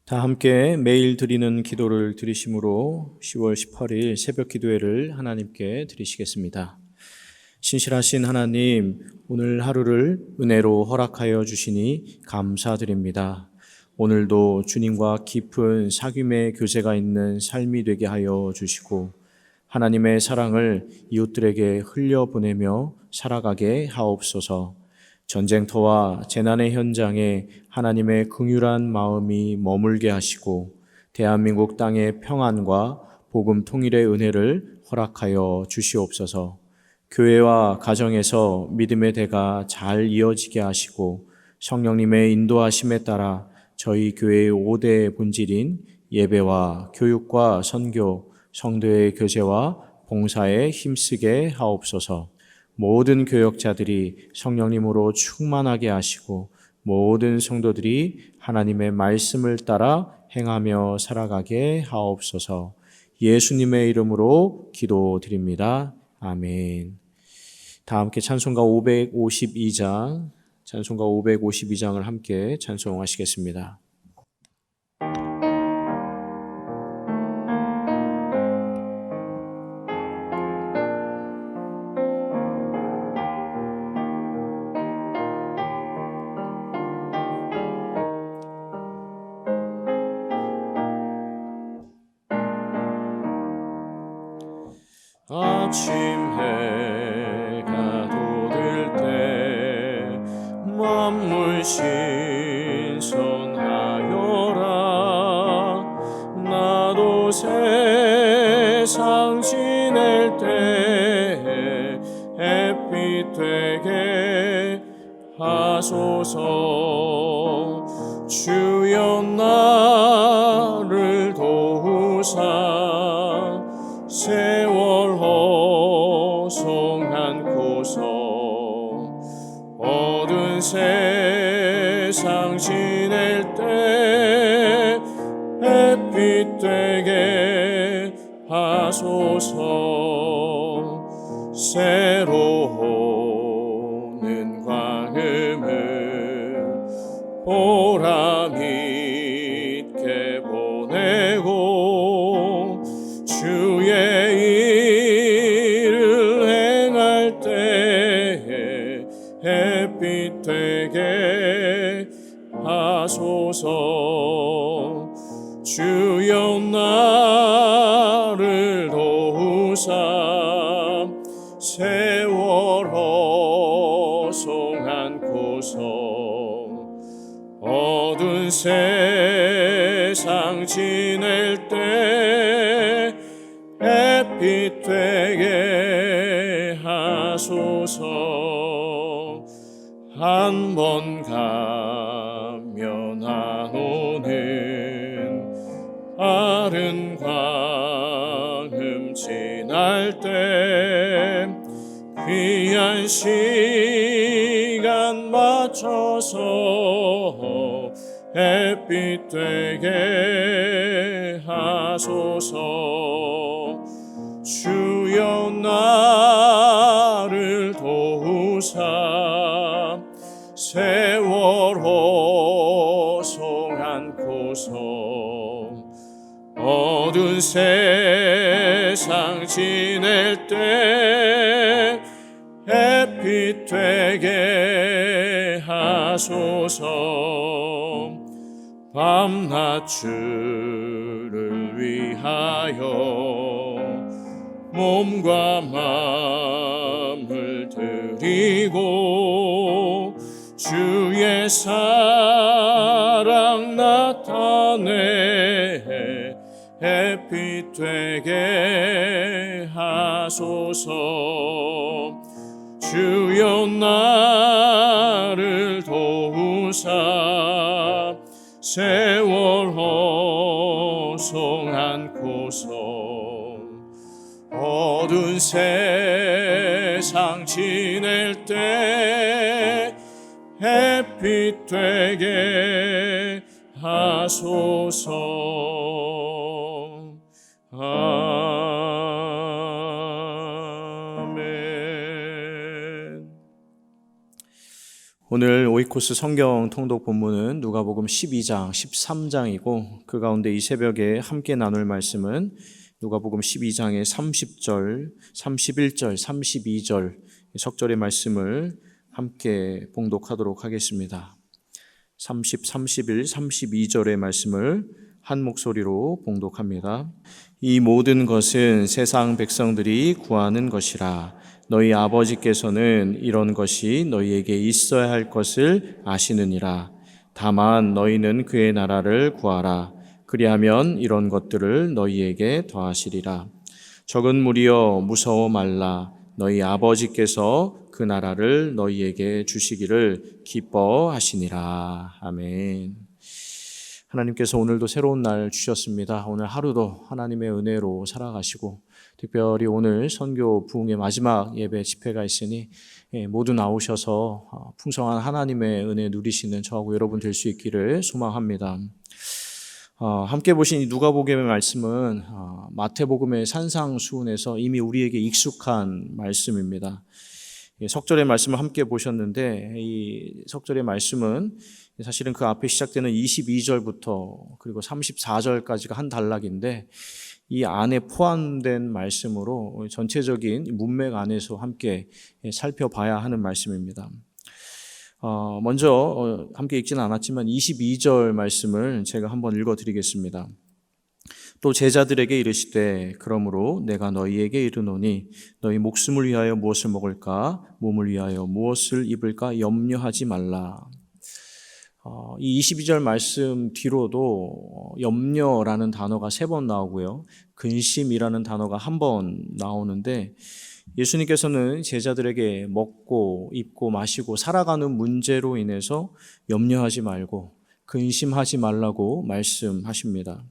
다 함께 매일 드리는 기도를 드리심으로 10월 18일 새벽 기도회를 하나님께 드리시겠습니다. 신실하신 하나님, 오늘 하루를 은혜로 허락하여 주시니 감사드립니다. 오늘도 주님과 깊은 사귐의 교제가 있는 삶이 되게 하여 주시고 하나님의 사랑을 이웃들에게 흘려보내며 살아가게 하옵소서. 전쟁터와 재난의 현장에 하나님의 긍휼한 마음이 머물게 하시고 대한민국 땅의 평안과 복음 통일의 은혜를 허락하여 주시옵소서. 교회와 가정에서 믿음의 대가 잘 이어지게 하시고 성령님의 인도하심에 따라 저희 교회의 5대 본질인 예배와 교육과 선교, 성도의 교제와 봉사에 힘쓰게 하옵소서. 모든 교역자들이 성령님으로 충만하게 하시고 모든 성도들이 하나님의 말씀을 따라 행하며 살아가게 하옵소서. 예수님의 이름으로 기도드립니다. 아멘. 다 함께 찬송가 552장을 함께 찬송하시겠습니다. 아침 해가 돋을 때 만물 신선하여라. 나도 세상 지낼 때 햇빛 되게 하소서. 주여 나를 도우사 세월 허송한고서 어두운 세상 지낼 때 햇빛 되게 하소서. 새로오는 광음을 보람 있게 보내고 주의 일을 행할 때에 햇빛 되게 하소서. 주여 나를 도우사 세월 허송한고서 어두운 세상 지낼 때 햇빛 되게 하소서. 한 번 가면 안 오는 빠른 광음 지날 때 귀한 시간 맞춰서 햇빛 되게 하소서. 주여 나를 도우사 세월 허송한고서 어두운 세상 지낼 때 햇빛 되게 하소서. 밤낮 주를 위하여 몸과 마음을 드리고 주의 사랑 나타내 햇빛 되게 하소서. 주여 나를 도우사 세월 허송한고서 어두운 세상 지낼 때 햇빛 되게 하소서. 아멘. 오늘 오이코스 성경 통독 본문은 누가복음 12장, 13장이고 그 가운데 이 새벽에 함께 나눌 말씀은 누가복음 12장의 30절, 31절, 32절 석절의 말씀을 함께 봉독하도록 하겠습니다. 30, 31, 32절의 말씀을 한 목소리로 봉독합니다. 이 모든 것은 세상 백성들이 구하는 것이라. 너희 아버지께서는 이런 것이 너희에게 있어야 할 것을 아시느니라. 다만 너희는 그의 나라를 구하라. 그리하면 이런 것들을 너희에게 더하시리라. 적은 무리여 무서워 말라. 너희 아버지께서 그 나라를 너희에게 주시기를 기뻐하시니라. 아멘. 하나님께서 오늘도 새로운 날 주셨습니다. 오늘 하루도 하나님의 은혜로 살아가시고 특별히 오늘 선교 부흥의 마지막 예배 집회가 있으니 모두 나오셔서 풍성한 하나님의 은혜 누리시는 저하고 여러분 될 수 있기를 소망합니다. 함께 보신 이 누가복음의 말씀은 마태복음의 산상수훈에서 이미 우리에게 익숙한 말씀입니다. 석절의 말씀을 함께 보셨는데 이 석절의 말씀은 사실은 그 앞에 시작되는 22절부터 그리고 34절까지가 한 단락인데 이 안에 포함된 말씀으로 전체적인 문맥 안에서 함께 살펴봐야 하는 말씀입니다. 먼저 함께 읽지는 않았지만 22절 말씀을 제가 한번 읽어드리겠습니다. 또 제자들에게 이르시되 그러므로 내가 너희에게 이르노니 너희 목숨을 위하여 무엇을 먹을까 몸을 위하여 무엇을 입을까 염려하지 말라. 이 22절 말씀 뒤로도 염려라는 단어가 3번 나오고요. 근심이라는 단어가 1번 나오는데 예수님께서는 제자들에게 먹고 입고 마시고 살아가는 문제로 인해서 염려하지 말고 근심하지 말라고 말씀하십니다.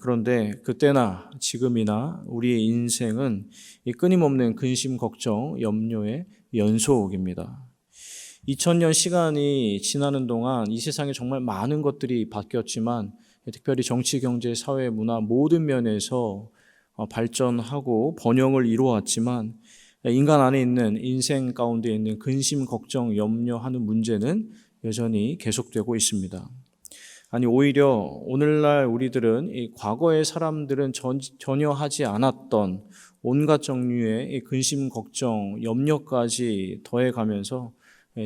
그런데 그때나 지금이나 우리의 인생은 이 끊임없는 근심, 걱정, 염려의 연속입니다. 2000년 시간이 지나는 동안 이 세상에 정말 많은 것들이 바뀌었지만 특별히 정치, 경제, 사회, 문화 모든 면에서 발전하고 번영을 이루어왔지만 인간 안에 있는 인생 가운데 있는 근심, 걱정, 염려하는 문제는 여전히 계속되고 있습니다. 아니 오히려 오늘날 우리들은 이 과거의 사람들은 전혀 하지 않았던 온갖 종류의 근심, 걱정, 염려까지 더해가면서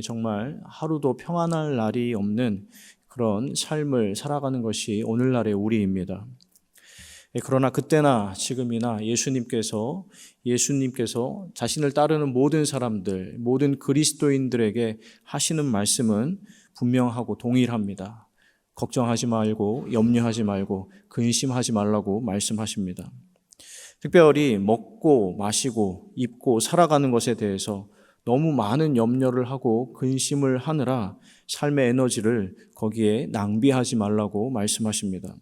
정말 하루도 평안할 날이 없는 그런 삶을 살아가는 것이 오늘날의 우리입니다. 그러나 그때나 지금이나 예수님께서 자신을 따르는 모든 사람들, 모든 그리스도인들에게 하시는 말씀은 분명하고 동일합니다. 걱정하지 말고 염려하지 말고 근심하지 말라고 말씀하십니다. 특별히 먹고 마시고 입고 살아가는 것에 대해서 너무 많은 염려를 하고 근심을 하느라 삶의 에너지를 거기에 낭비하지 말라고 말씀하십니다.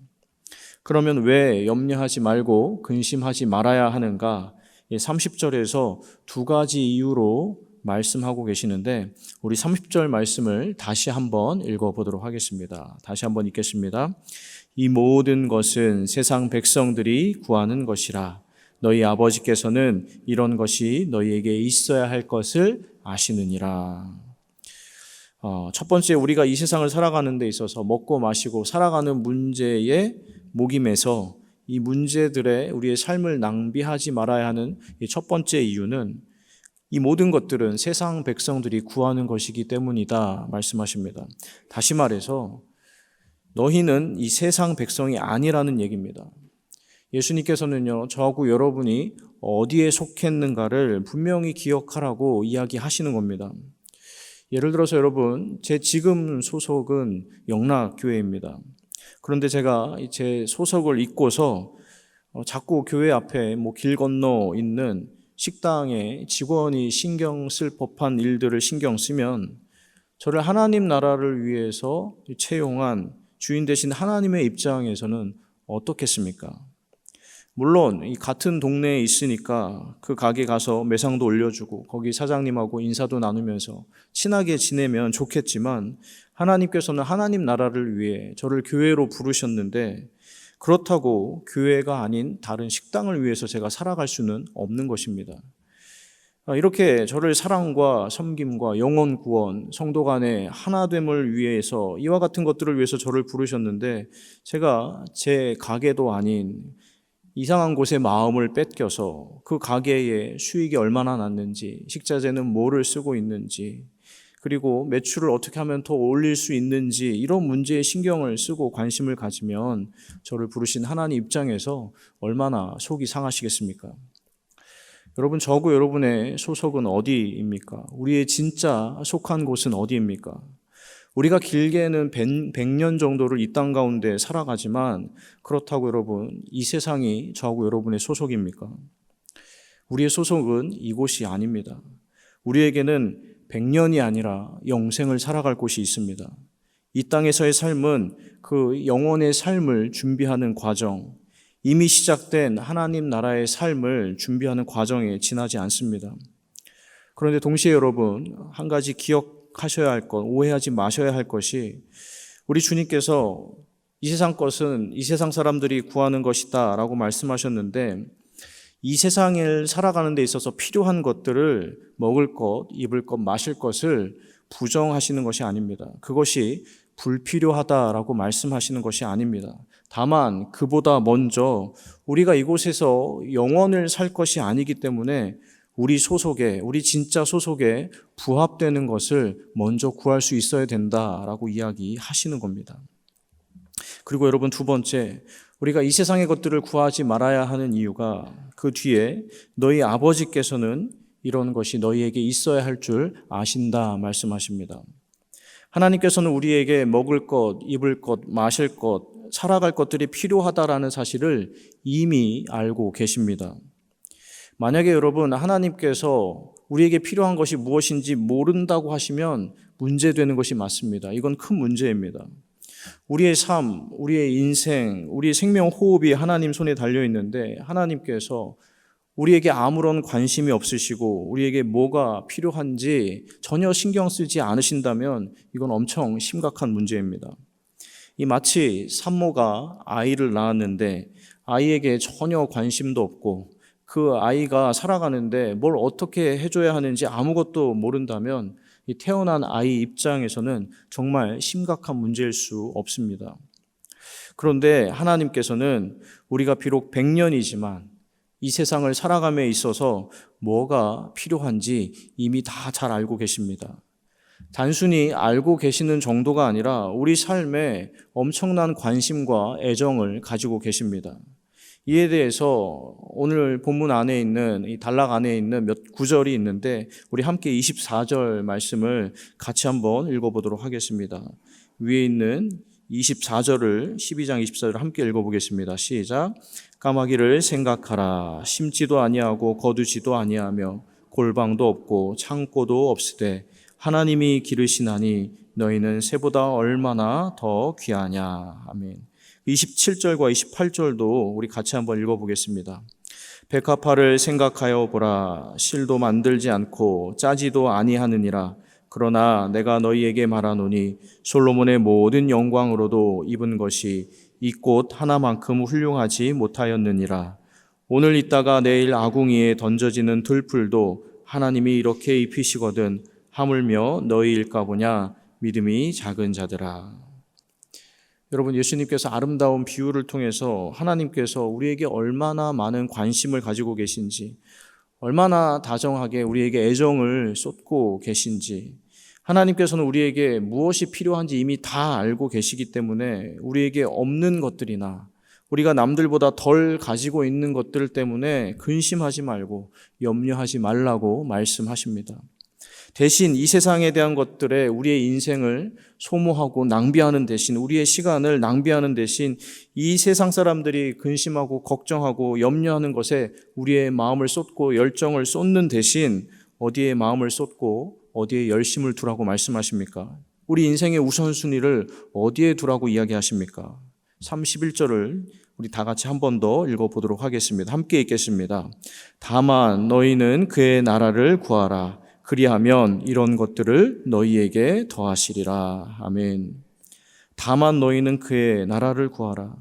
그러면 왜 염려하지 말고 근심하지 말아야 하는가? 30절에서 2가지 이유로 말씀하고 계시는데 우리 30절 말씀을 다시 한번 읽어보도록 하겠습니다. 다시 한번 읽겠습니다. 이 모든 것은 세상 백성들이 구하는 것이라. 너희 아버지께서는 이런 것이 너희에게 있어야 할 것을 아시느니라. 첫 번째 우리가 이 세상을 살아가는 데 있어서 먹고 마시고 살아가는 문제에 목임해서 이 문제들에 우리의 삶을 낭비하지 말아야 하는 첫 번째 이유는 이 모든 것들은 세상 백성들이 구하는 것이기 때문이다 말씀하십니다. 다시 말해서 너희는 이 세상 백성이 아니라는 얘기입니다. 예수님께서는요, 저하고 여러분이 어디에 속했는가를 분명히 기억하라고 이야기하시는 겁니다. 예를 들어서 여러분, 제 지금 소속은 영락교회입니다. 그런데 제가 제 소속을 잊고서 자꾸 교회 앞에 길 건너 있는 식당에 직원이 신경 쓸 법한 일들을 신경 쓰면 저를 하나님 나라를 위해서 채용한 주인 되신 하나님의 입장에서는 어떻겠습니까? 물론 이 같은 동네에 있으니까 그 가게 가서 매상도 올려주고 거기 사장님하고 인사도 나누면서 친하게 지내면 좋겠지만 하나님께서는 하나님 나라를 위해 저를 교회로 부르셨는데 그렇다고 교회가 아닌 다른 식당을 위해서 제가 살아갈 수는 없는 것입니다. 이렇게 저를 사랑과 섬김과 영혼 구원, 성도 간의 하나됨을 위해서 이와 같은 것들을 위해서 저를 부르셨는데 제가 제 가게도 아닌 이상한 곳에 마음을 뺏겨서 그 가게에 수익이 얼마나 났는지, 식자재는 뭐를 쓰고 있는지, 그리고 매출을 어떻게 하면 더 올릴 수 있는지 이런 문제에 신경을 쓰고 관심을 가지면 저를 부르신 하나님 입장에서 얼마나 속이 상하시겠습니까? 여러분, 저고 여러분의 소속은 어디입니까? 우리의 진짜 속한 곳은 어디입니까? 우리가 길게는 100년 정도를 이 땅 가운데 살아가지만 그렇다고 여러분, 이 세상이 저하고 여러분의 소속입니까? 우리의 소속은 이곳이 아닙니다. 우리에게는 100년이 아니라 영생을 살아갈 곳이 있습니다. 이 땅에서의 삶은 그 영혼의 삶을 준비하는 과정, 이미 시작된 하나님 나라의 삶을 준비하는 과정에 지나지 않습니다. 그런데 동시에 여러분, 한 가지 기억하셔야 할 것, 오해하지 마셔야 할 것이 우리 주님께서 이 세상 것은 이 세상 사람들이 구하는 것이다 라고 말씀하셨는데 이 세상을 살아가는 데 있어서 필요한 것들을 먹을 것, 입을 것, 마실 것을 부정하시는 것이 아닙니다. 그것이 불필요하다라고 말씀하시는 것이 아닙니다. 다만 그보다 먼저 우리가 이곳에서 영원을 살 것이 아니기 때문에 우리 소속에, 우리 진짜 소속에 부합되는 것을 먼저 구할 수 있어야 된다라고 이야기하시는 겁니다. 그리고 여러분, 두 번째, 우리가 이 세상의 것들을 구하지 말아야 하는 이유가 그 뒤에 너희 아버지께서는 이런 것이 너희에게 있어야 할 줄 아신다 말씀하십니다. 하나님께서는 우리에게 먹을 것, 입을 것, 마실 것, 살아갈 것들이 필요하다라는 사실을 이미 알고 계십니다. 만약에 여러분, 하나님께서 우리에게 필요한 것이 무엇인지 모른다고 하시면 문제되는 것이 맞습니다. 이건 큰 문제입니다. 우리의 삶, 우리의 인생, 우리의 생명 호흡이 하나님 손에 달려 있는데 하나님께서 우리에게 아무런 관심이 없으시고 우리에게 뭐가 필요한지 전혀 신경 쓰지 않으신다면 이건 엄청 심각한 문제입니다. 이 마치 산모가 아이를 낳았는데 아이에게 전혀 관심도 없고 그 아이가 살아가는데 뭘 어떻게 해줘야 하는지 아무것도 모른다면 이 태어난 아이 입장에서는 정말 심각한 문제일 수 없습니다. 그런데 하나님께서는 우리가 비록 100년이지만 이 세상을 살아감에 있어서 뭐가 필요한지 이미 다 잘 알고 계십니다. 단순히 알고 계시는 정도가 아니라 우리 삶에 엄청난 관심과 애정을 가지고 계십니다. 이에 대해서 오늘 본문 안에 있는 이 단락 안에 있는 몇 구절이 있는데 우리 함께 24절 말씀을 같이 한번 읽어보도록 하겠습니다. 위에 있는 24절을 12장 24절을 함께 읽어보겠습니다. 시작. 까마귀를 생각하라. 심지도 아니하고 거두지도 아니하며 골방도 없고 창고도 없으되 하나님이 기르시나니 너희는 새보다 얼마나 더 귀하냐. 아멘. 27절과 28절도 우리 같이 한번 읽어보겠습니다. 백합화를 생각하여 보라. 실도 만들지 않고 짜지도 아니하느니라. 그러나 내가 너희에게 말하노니 솔로몬의 모든 영광으로도 입은 것이 이 꽃 하나만큼 훌륭하지 못하였느니라. 오늘 있다가 내일 아궁이에 던져지는 들풀도 하나님이 이렇게 입히시거든 하물며 너희일까 보냐. 믿음이 작은 자들아. 여러분, 예수님께서 아름다운 비유를 통해서 하나님께서 우리에게 얼마나 많은 관심을 가지고 계신지, 얼마나 다정하게 우리에게 애정을 쏟고 계신지, 하나님께서는 우리에게 무엇이 필요한지 이미 다 알고 계시기 때문에 우리에게 없는 것들이나 우리가 남들보다 덜 가지고 있는 것들 때문에 근심하지 말고 염려하지 말라고 말씀하십니다. 대신 이 세상에 대한 것들에 우리의 인생을 소모하고 낭비하는 대신, 우리의 시간을 낭비하는 대신 이 세상 사람들이 근심하고 걱정하고 염려하는 것에 우리의 마음을 쏟고 열정을 쏟는 대신 어디에 마음을 쏟고 어디에 열심을 두라고 말씀하십니까? 우리 인생의 우선순위를 어디에 두라고 이야기하십니까? 31절을 우리 다 같이 한 번 더 읽어보도록 하겠습니다. 함께 읽겠습니다. 다만 너희는 그의 나라를 구하라. 그리하면 이런 것들을 너희에게 더하시리라. 아멘. 다만 너희는 그의 나라를 구하라.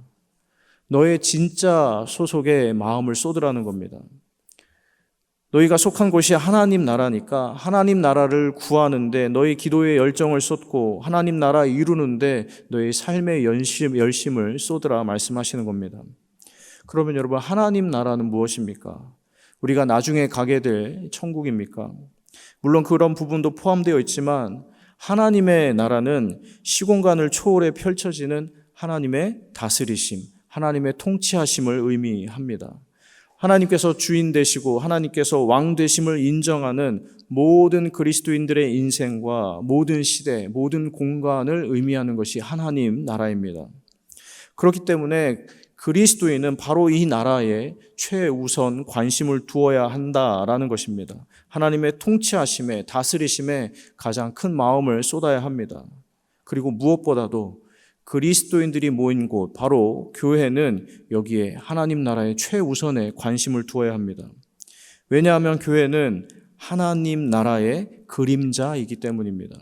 너의 진짜 소속에 마음을 쏟으라는 겁니다. 너희가 속한 곳이 하나님 나라니까 하나님 나라를 구하는데 너희 기도에 열정을 쏟고 하나님 나라 이루는데 너희 삶의 열심을 쏟으라 말씀하시는 겁니다. 그러면 여러분, 하나님 나라는 무엇입니까? 우리가 나중에 가게 될 천국입니까? 물론 그런 부분도 포함되어 있지만 하나님의 나라는 시공간을 초월해 펼쳐지는 하나님의 다스리심, 하나님의 통치하심을 의미합니다. 하나님께서 주인 되시고 하나님께서 왕 되심을 인정하는 모든 그리스도인들의 인생과 모든 시대, 모든 공간을 의미하는 것이 하나님 나라입니다. 그렇기 때문에 그리스도인은 바로 이 나라에 최우선 관심을 두어야 한다라는 것입니다. 하나님의 통치하심에, 다스리심에 가장 큰 마음을 쏟아야 합니다. 그리고 무엇보다도 그리스도인들이 모인 곳, 바로 교회는 여기에 하나님 나라의 최우선에 관심을 두어야 합니다. 왜냐하면 교회는 하나님 나라의 그림자이기 때문입니다.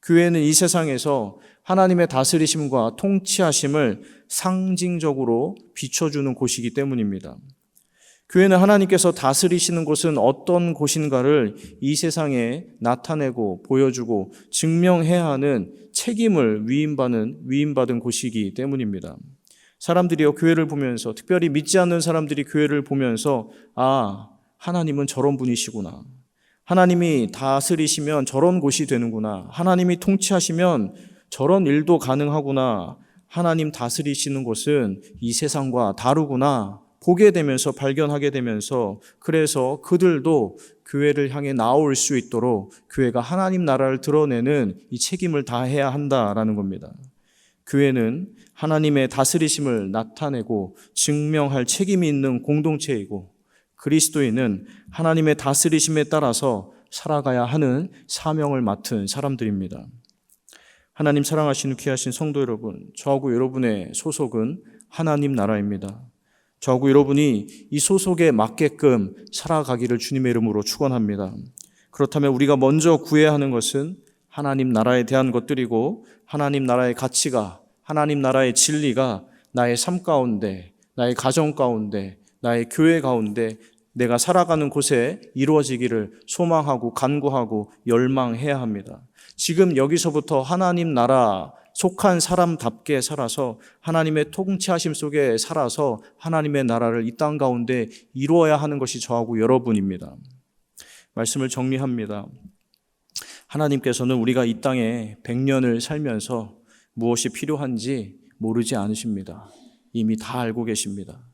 교회는 이 세상에서 하나님의 다스리심과 통치하심을 상징적으로 비춰주는 곳이기 때문입니다. 교회는 하나님께서 다스리시는 곳은 어떤 곳인가를 이 세상에 나타내고 보여주고 증명해야 하는 책임을 위임받은 곳이기 때문입니다. 사람들이요, 교회를 보면서, 특별히 믿지 않는 사람들이 교회를 보면서, 아, 하나님은 저런 분이시구나. 하나님이 다스리시면 저런 곳이 되는구나. 하나님이 통치하시면 저런 일도 가능하구나. 하나님 다스리시는 곳은 이 세상과 다르구나. 보게 되면서, 발견하게 되면서, 그래서 그들도 교회를 향해 나올 수 있도록 교회가 하나님 나라를 드러내는 이 책임을 다해야 한다라는 겁니다. 교회는 하나님의 다스리심을 나타내고 증명할 책임이 있는 공동체이고, 그리스도인은 하나님의 다스리심에 따라서 살아가야 하는 사명을 맡은 사람들입니다. 하나님 사랑하시는 귀하신 성도 여러분, 저하고 여러분의 소속은 하나님 나라입니다. 저하고 여러분이 이 소속에 맞게끔 살아가기를 주님의 이름으로 축원합니다. 그렇다면 우리가 먼저 구해야 하는 것은 하나님 나라에 대한 것들이고, 하나님 나라의 가치가, 하나님 나라의 진리가 나의 삶 가운데, 나의 가정 가운데, 나의 교회 가운데, 내가 살아가는 곳에 이루어지기를 소망하고 간구하고 열망해야 합니다. 지금 여기서부터 하나님 나라 속한 사람답게 살아서 하나님의 통치하심 속에 살아서 하나님의 나라를 이 땅 가운데 이루어야 하는 것이 저하고 여러분입니다. 말씀을 정리합니다. 하나님께서는 우리가 이 땅에 100년을 살면서 무엇이 필요한지 모르지 않으십니다. 이미 다 알고 계십니다.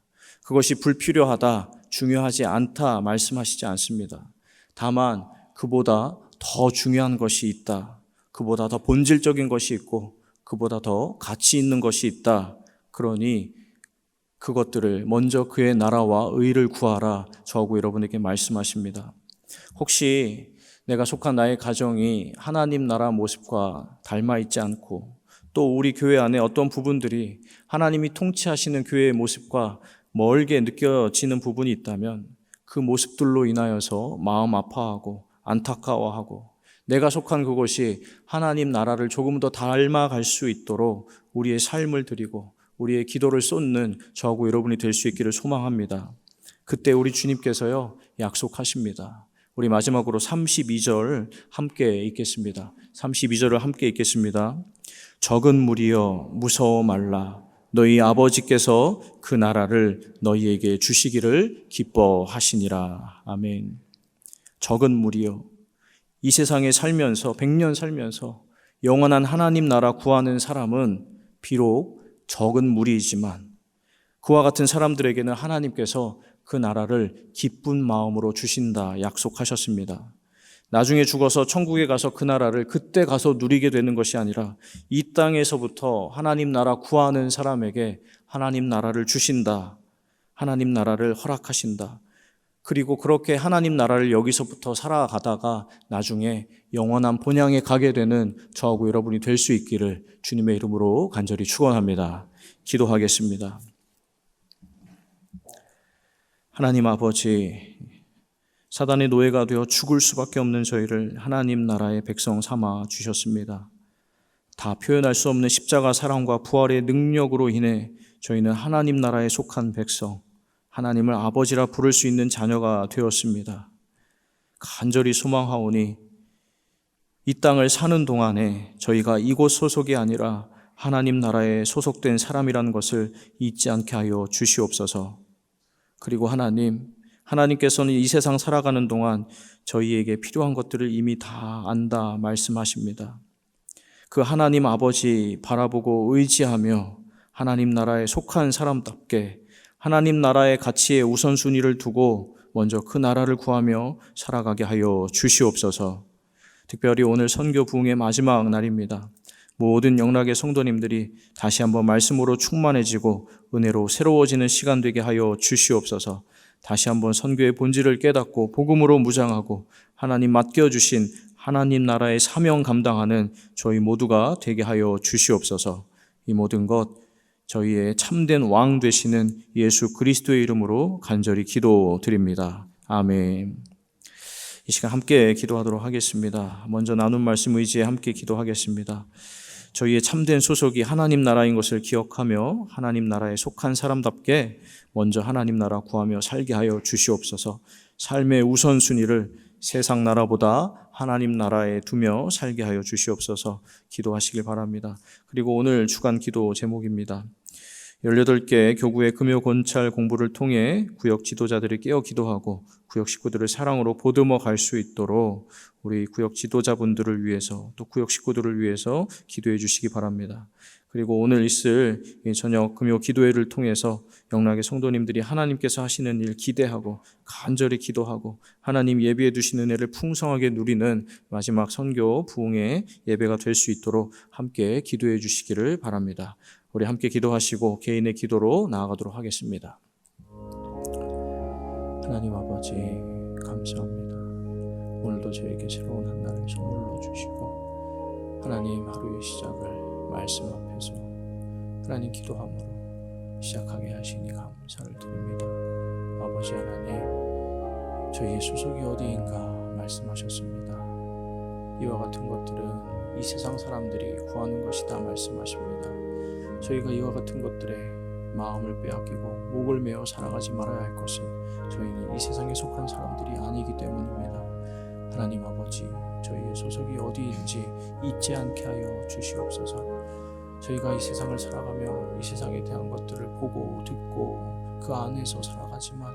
그것이 불필요하다, 중요하지 않다 말씀하시지 않습니다. 다만 그보다 더 중요한 것이 있다, 그보다 더 본질적인 것이 있고 그보다 더 가치 있는 것이 있다. 그러니 그것들을 먼저 그의 나라와 의를 구하라, 저하고 여러분에게 말씀하십니다. 혹시 내가 속한 나의 가정이 하나님 나라 모습과 닮아 있지 않고, 또 우리 교회 안에 어떤 부분들이 하나님이 통치하시는 교회의 모습과 멀게 느껴지는 부분이 있다면 그 모습들로 인하여서 마음 아파하고 안타까워하고, 내가 속한 그곳이 하나님 나라를 조금 더 닮아갈 수 있도록 우리의 삶을 드리고 우리의 기도를 쏟는 저하고 여러분이 될 수 있기를 소망합니다. 그때 우리 주님께서요, 약속하십니다. 우리 마지막으로 32절 함께 읽겠습니다. 32절을 함께 읽겠습니다. 적은 무리여 무서워 말라. 너희 아버지께서 그 나라를 너희에게 주시기를 기뻐하시니라. 아멘. 적은 무리여, 이 세상에 살면서 100년 살면서 영원한 하나님 나라 구하는 사람은 비록 적은 무리이지만 그와 같은 사람들에게는 하나님께서 그 나라를 기쁜 마음으로 주신다 약속하셨습니다. 나중에 죽어서 천국에 가서 그 나라를 그때 가서 누리게 되는 것이 아니라 이 땅에서부터 하나님 나라 구하는 사람에게 하나님 나라를 주신다, 하나님 나라를 허락하신다. 그리고 그렇게 하나님 나라를 여기서부터 살아가다가 나중에 영원한 본향에 가게 되는 저하고 여러분이 될 수 있기를 주님의 이름으로 간절히 축원합니다. 기도하겠습니다. 하나님 아버지, 사단의 노예가 되어 죽을 수밖에 없는 저희를 하나님 나라의 백성 삼아 주셨습니다. 다 표현할 수 없는 십자가 사랑과 부활의 능력으로 인해 저희는 하나님 나라에 속한 백성, 하나님을 아버지라 부를 수 있는 자녀가 되었습니다. 간절히 소망하오니 이 땅을 사는 동안에 저희가 이곳 소속이 아니라 하나님 나라에 소속된 사람이라는 것을 잊지 않게 하여 주시옵소서. 그리고 하나님께서는 이 세상 살아가는 동안 저희에게 필요한 것들을 이미 다 안다 말씀하십니다. 그 하나님 아버지 바라보고 의지하며 하나님 나라에 속한 사람답게 하나님 나라의 가치에 우선순위를 두고 먼저 그 나라를 구하며 살아가게 하여 주시옵소서. 특별히 오늘 선교 부흥의 마지막 날입니다. 모든 영락의 성도님들이 다시 한번 말씀으로 충만해지고 은혜로 새로워지는 시간 되게 하여 주시옵소서. 다시 한번 선교의 본질을 깨닫고 복음으로 무장하고 하나님 맡겨주신 하나님 나라의 사명 감당하는 저희 모두가 되게 하여 주시옵소서. 이 모든 것 저희의 참된 왕 되시는 예수 그리스도의 이름으로 간절히 기도드립니다. 아멘. 이 시간 함께 기도하도록 하겠습니다. 먼저 나눈 말씀 의지에 함께 기도하겠습니다. 저희의 참된 소속이 하나님 나라인 것을 기억하며 하나님 나라에 속한 사람답게 먼저 하나님 나라 구하며 살게 하여 주시옵소서. 삶의 우선순위를 세상 나라보다 하나님 나라에 두며 살게 하여 주시옵소서. 기도하시길 바랍니다. 그리고 오늘 주간 기도 제목입니다. 18개 교구의 금요 권찰 공부를 통해 구역 지도자들을 깨어 기도하고 구역 식구들을 사랑으로 보듬어 갈 수 있도록 우리 구역 지도자분들을 위해서 또 구역 식구들을 위해서 기도해 주시기 바랍니다. 그리고 오늘 있을 저녁 금요 기도회를 통해서 영락의 성도님들이 하나님께서 하시는 일 기대하고 간절히 기도하고 하나님 예비해 두신 은혜를 풍성하게 누리는 마지막 선교 부흥의 예배가 될 수 있도록 함께 기도해 주시기를 바랍니다. 우리 함께 기도하시고 개인의 기도로 나아가도록 하겠습니다. 하나님 아버지 감사합니다. 오늘도 저에게 새로운 한날을 선물로 주시고 하나님 하루의 시작을 말씀 앞에서 하나님 기도함으로 시작하게 하시니 감사를 드립니다. 아버지 하나님, 저희의 소속이 어디인가 말씀하셨습니다. 이와 같은 것들은 이 세상 사람들이 구하는 것이다 말씀하십니다. 저희가 이와 같은 것들에 마음을 빼앗기고 목을 메어 살아가지 말아야 할 것은 저희는 이 세상에 속한 사람들이 아니기 때문입니다. 하나님 아버지, 저희의 소속이 어디인지 잊지 않게 하여 주시옵소서. 저희가 이 세상을 살아가며 이 세상에 대한 것들을 보고 듣고 그 안에서 살아가지만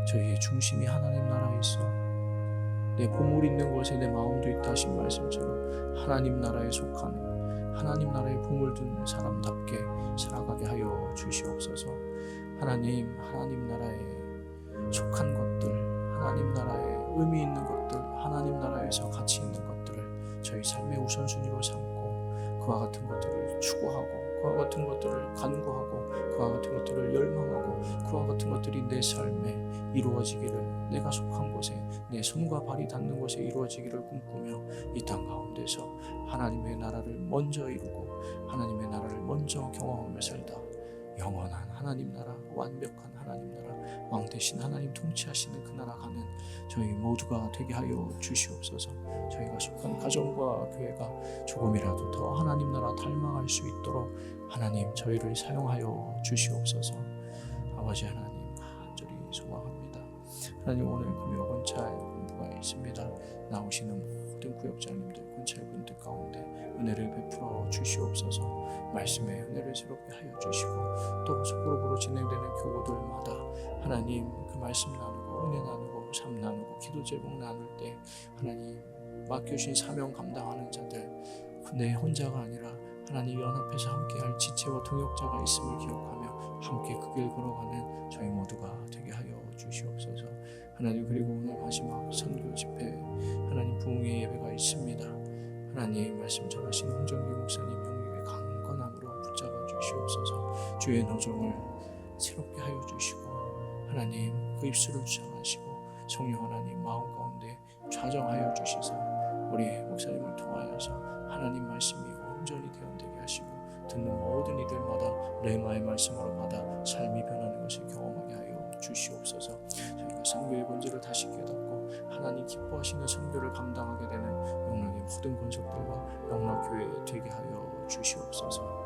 저희의 중심이 하나님 나라에 있어 내 보물 있는 곳에 내 마음도 있다 하신 말씀처럼 하나님 나라에 속하는 하나님 나라에 보물 둔 사람답게 살아가게 하여 주시옵소서. 하나님 나라에 속한 것들, 하나님 나라에 의미 있는 것들, 하나님 나라에서 가치 있는 것들을 저희 삶의 우선순위로 삼고 그와 같은 것들을 추구하고 그와 같은 것들을 간구하고 그와 같은 것들을 열망하고 그와 같은 것들이 내 삶에 이루어지기를, 내가 속한 곳에 내 손과 발이 닿는 곳에 이루어지기를 꿈꾸며 이 땅 가운데서 하나님의 나라를 먼저 이루고 하나님의 나라를 먼저 경험하며 살다 영원한 하나님 나라, 완벽한 하나님 나라, 왕 대신 하나님 통치하시는 그 나라 가는 저희 모두가 되게 하여 주시옵소서. 저희가 속한 가정과 교회가 조금이라도 더 하나님 나라 닮아갈 수 있도록 하나님 저희를 사용하여 주시옵소서. 아버지 하나님 간절히 소망합니다. 하나님 오늘 금요 권찰 공부가 있습니다. 나오시는 모든 구역장님들, 권찰분들 가운데 은혜를 베풀어 주시옵소서. 말씀의 은혜를 새롭게 하여 주시고 또 소그룹으로 진행되는 교구들마다 하나님 그 말씀 나누고 은혜 나누고 삶 나누고 기도 제목 나눌 때 하나님 맡겨주신 사명 감당하는 자들 내 혼자가 아니라 하나님 연합해서 함께할 지체와 동역자가 있음을 기억하며 함께 그 길 걸어가는 저희 모두가 되게 하여 주시옵소서. 하나님 그리고 오늘 마지막 선교 집회 하나님 부흥의 예배가 있습니다. 하나님 말씀 전하신 홍정기 목사님 영육의 강건함으로 붙잡아 주시옵소서. 주의 노정을 새롭게 하여 주시고 하나님 그 입술을 주장하시고 성령 하나님 마음 가운데 좌정하여 주시사 우리 목사님을 통하여서 하나님 말씀이 온전히 대언되게 하시고 듣는 모든 이들마다 레마의 말씀으로 받아 삶이 변하는 것을 경험하게 하여 주시옵소서. 저희가 선교의 본질을 다시 깨닫고 하나님 기뻐하시는 선교를 감당하게 되는 영락의 모든 권속들과 영락교회 되게 하여 주시옵소서.